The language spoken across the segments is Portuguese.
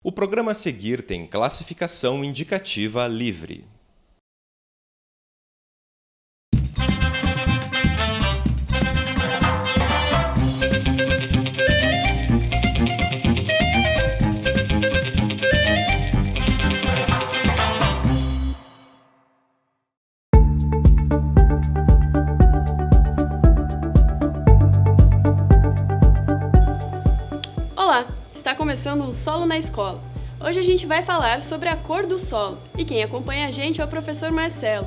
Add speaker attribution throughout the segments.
Speaker 1: O programa a seguir tem classificação indicativa livre.
Speaker 2: Olá, está começando o Solo na Escola. Hoje a gente vai falar sobre a cor do solo e quem acompanha a gente é o professor Marcelo.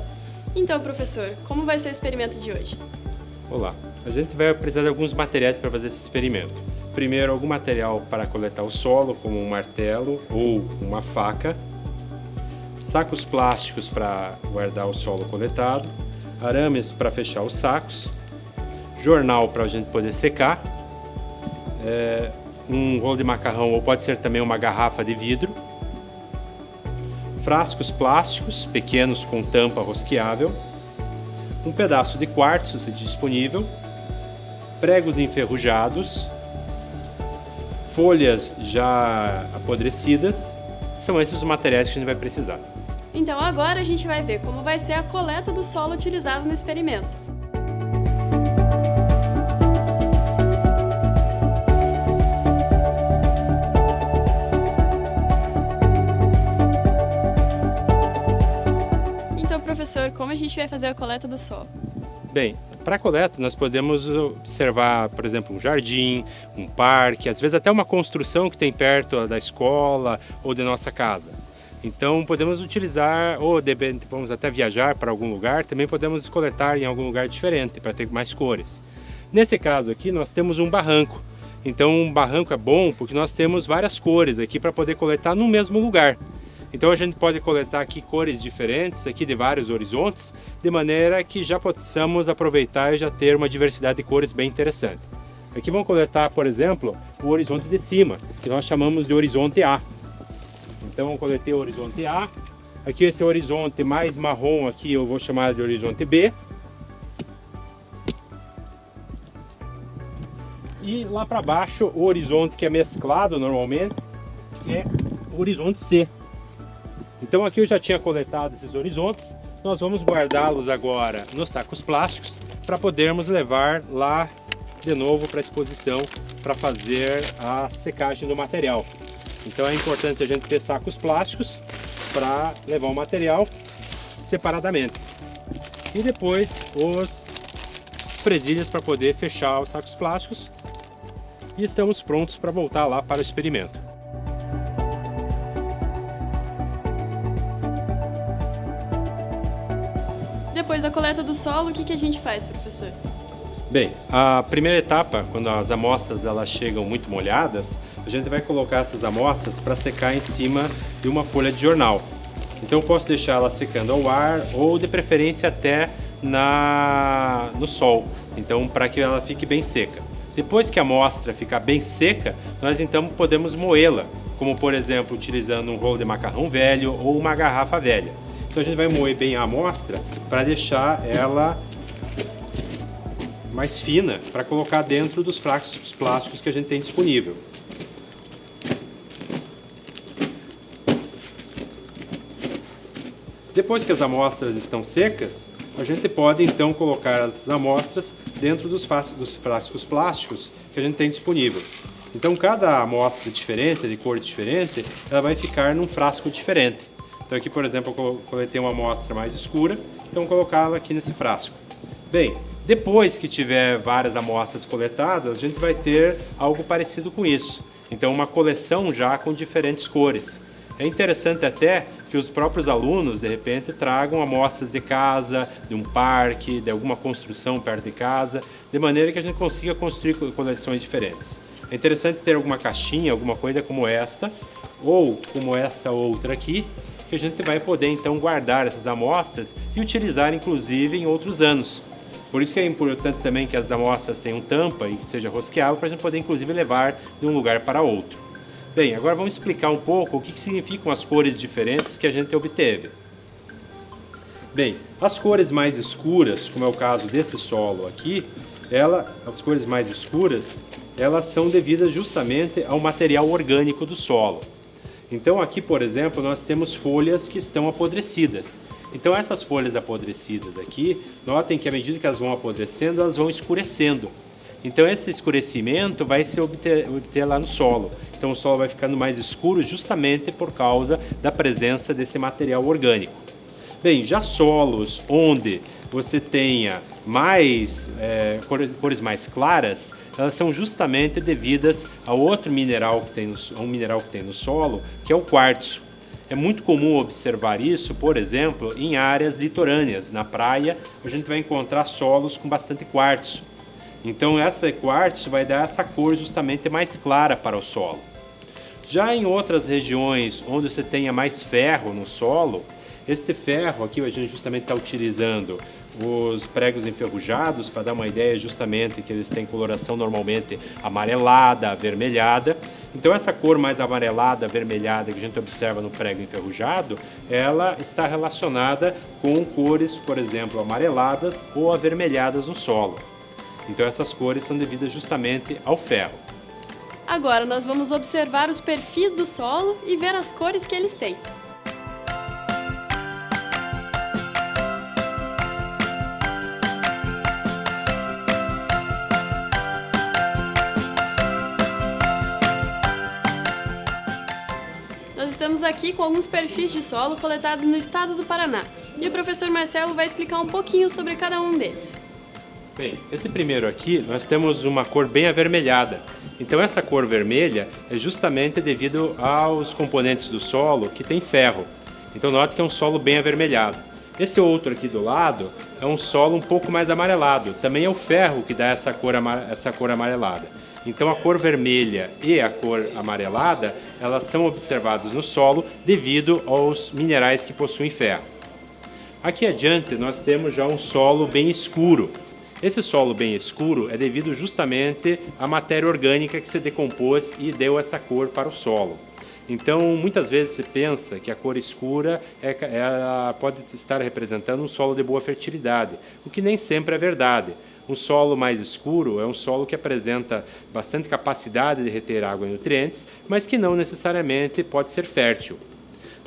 Speaker 2: Então, professor, como vai ser o experimento de hoje?
Speaker 3: Olá, a gente vai precisar de alguns materiais para fazer esse experimento. Primeiro, algum material para coletar o solo, como um martelo ou uma faca, sacos plásticos para guardar o solo coletado, arames para fechar os sacos, jornal para a gente poder secar, um rolo de macarrão ou pode ser também uma garrafa de vidro, frascos plásticos pequenos com tampa rosqueável, um pedaço de quartzo se disponível, pregos enferrujados, folhas já apodrecidas. São esses os materiais que a gente vai precisar.
Speaker 2: Então agora a gente vai ver como vai ser a coleta do solo utilizado no experimento. Então, professor, como a gente vai fazer a coleta do solo?
Speaker 3: Bem, para a coleta nós podemos observar, por exemplo, um jardim, um parque, às vezes até uma construção que tem perto da escola ou de nossa casa. Então podemos utilizar, ou vamos até viajar para algum lugar, também podemos coletar em algum lugar diferente para ter mais cores. Nesse caso aqui nós temos um barranco. Então um barranco é bom porque nós temos várias cores aqui para poder coletar no mesmo lugar. Então a gente pode coletar aqui cores diferentes, aqui de vários horizontes, de maneira que já possamos aproveitar e já ter uma diversidade de cores bem interessante. Aqui vamos coletar, por exemplo, o horizonte de cima, que nós chamamos de horizonte A. Então eu coletei o horizonte A. Aqui esse horizonte mais marrom aqui eu vou chamar de horizonte B. E lá para baixo o horizonte que é mesclado normalmente é o horizonte C. Então aqui eu já tinha coletado esses horizontes, nós vamos guardá-los agora nos sacos plásticos para podermos levar lá de novo para a exposição para fazer a secagem do material. Então é importante a gente ter sacos plásticos para levar o material separadamente. E depois as presilhas para poder fechar os sacos plásticos e estamos prontos para voltar lá para o experimento.
Speaker 2: Depois da coleta do solo, o que a gente faz, professor?
Speaker 3: Bem, a primeira etapa, quando as amostras elas chegam muito molhadas, a gente vai colocar essas amostras para secar em cima de uma folha de jornal. Então eu posso deixar ela secando ao ar ou de preferência até no sol, então para que ela fique bem seca. Depois que a amostra ficar bem seca, nós então podemos moê-la, como por exemplo utilizando um rolo de macarrão velho ou uma garrafa velha. Então a gente vai moer bem a amostra para deixar ela mais fina para colocar dentro dos frascos plásticos que a gente tem disponível. Depois que as amostras estão secas, a gente pode então colocar as amostras dentro dos frascos plásticos que a gente tem disponível. Então cada amostra diferente, de cor diferente, ela vai ficar num frasco diferente. Então aqui, por exemplo, eu coletei uma amostra mais escura, então vou colocá-la aqui nesse frasco. Bem, depois que tiver várias amostras coletadas, a gente vai ter algo parecido com isso. Então uma coleção já com diferentes cores. É interessante até que os próprios alunos, de repente, tragam amostras de casa, de um parque, de alguma construção perto de casa, de maneira que a gente consiga construir coleções diferentes. É interessante ter alguma caixinha, alguma coisa como esta, ou como esta outra aqui, que a gente vai poder então guardar essas amostras e utilizar inclusive em outros anos. Por isso que é importante também que as amostras tenham tampa e que seja rosqueável para a gente poder inclusive levar de um lugar para outro. Bem, agora vamos explicar um pouco o que significam as cores diferentes que a gente obteve. Bem, as cores mais escuras, como é o caso desse solo aqui, as cores mais escuras, elas são devidas justamente ao material orgânico do solo. Então aqui, por exemplo, nós temos folhas que estão apodrecidas. Então essas folhas apodrecidas aqui, notem que à medida que elas vão apodrecendo, elas vão escurecendo. Então esse escurecimento vai se obter lá no solo. Então o solo vai ficando mais escuro justamente por causa da presença desse material orgânico. Bem, já solos onde você tenha cores mais claras, elas são justamente devidas a outro mineral que tem no solo, que é o quartzo. É muito comum observar isso, por exemplo, em áreas litorâneas. Na praia, a gente vai encontrar solos com bastante quartzo. Então, esse quartzo vai dar essa cor justamente mais clara para o solo. Já em outras regiões onde você tenha mais ferro no solo, este ferro aqui a gente justamente está utilizando os pregos enferrujados para dar uma ideia justamente que eles têm coloração normalmente amarelada, avermelhada. Então essa cor mais amarelada, avermelhada que a gente observa no prego enferrujado, ela está relacionada com cores, por exemplo, amareladas ou avermelhadas no solo. Então essas cores são devidas justamente ao ferro.
Speaker 2: Agora nós vamos observar os perfis do solo e ver as cores que eles têm. Nós estamos aqui com alguns perfis de solo coletados no estado do Paraná e o professor Marcelo vai explicar um pouquinho sobre cada um deles.
Speaker 3: Bem, esse primeiro aqui nós temos uma cor bem avermelhada. Então essa cor vermelha é justamente devido aos componentes do solo que tem ferro. Então note que é um solo bem avermelhado. Esse outro aqui do lado é um solo um pouco mais amarelado. Também é o ferro que dá essa cor amarelada. Então a cor vermelha e a cor amarelada, elas são observadas no solo devido aos minerais que possuem ferro. Aqui adiante nós temos já um solo bem escuro. Esse solo bem escuro é devido justamente à matéria orgânica que se decompôs e deu essa cor para o solo. Então, muitas vezes se pensa que a cor escura ela pode estar representando um solo de boa fertilidade, o que nem sempre é verdade. Um solo mais escuro é um solo que apresenta bastante capacidade de reter água e nutrientes, mas que não necessariamente pode ser fértil.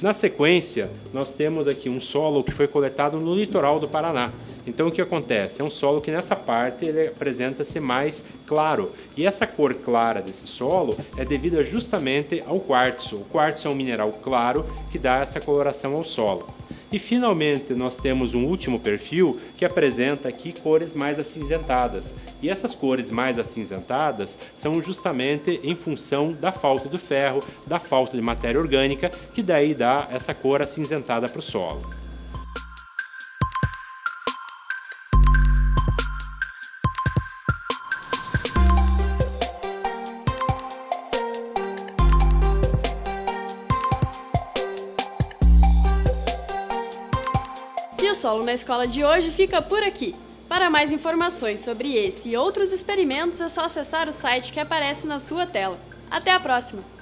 Speaker 3: Na sequência, nós temos aqui um solo que foi coletado no litoral do Paraná. Então o que acontece? É um solo que nessa parte ele apresenta-se mais claro. E essa cor clara desse solo é devida justamente ao quartzo. O quartzo é um mineral claro que dá essa coloração ao solo. E finalmente nós temos um último perfil que apresenta aqui cores mais acinzentadas. E essas cores mais acinzentadas são justamente em função da falta do ferro, da falta de matéria orgânica, que daí dá essa cor acinzentada para o solo.
Speaker 2: E o Solo na Escola de hoje fica por aqui. Para mais informações sobre esse e outros experimentos é só acessar o site que aparece na sua tela. Até a próxima!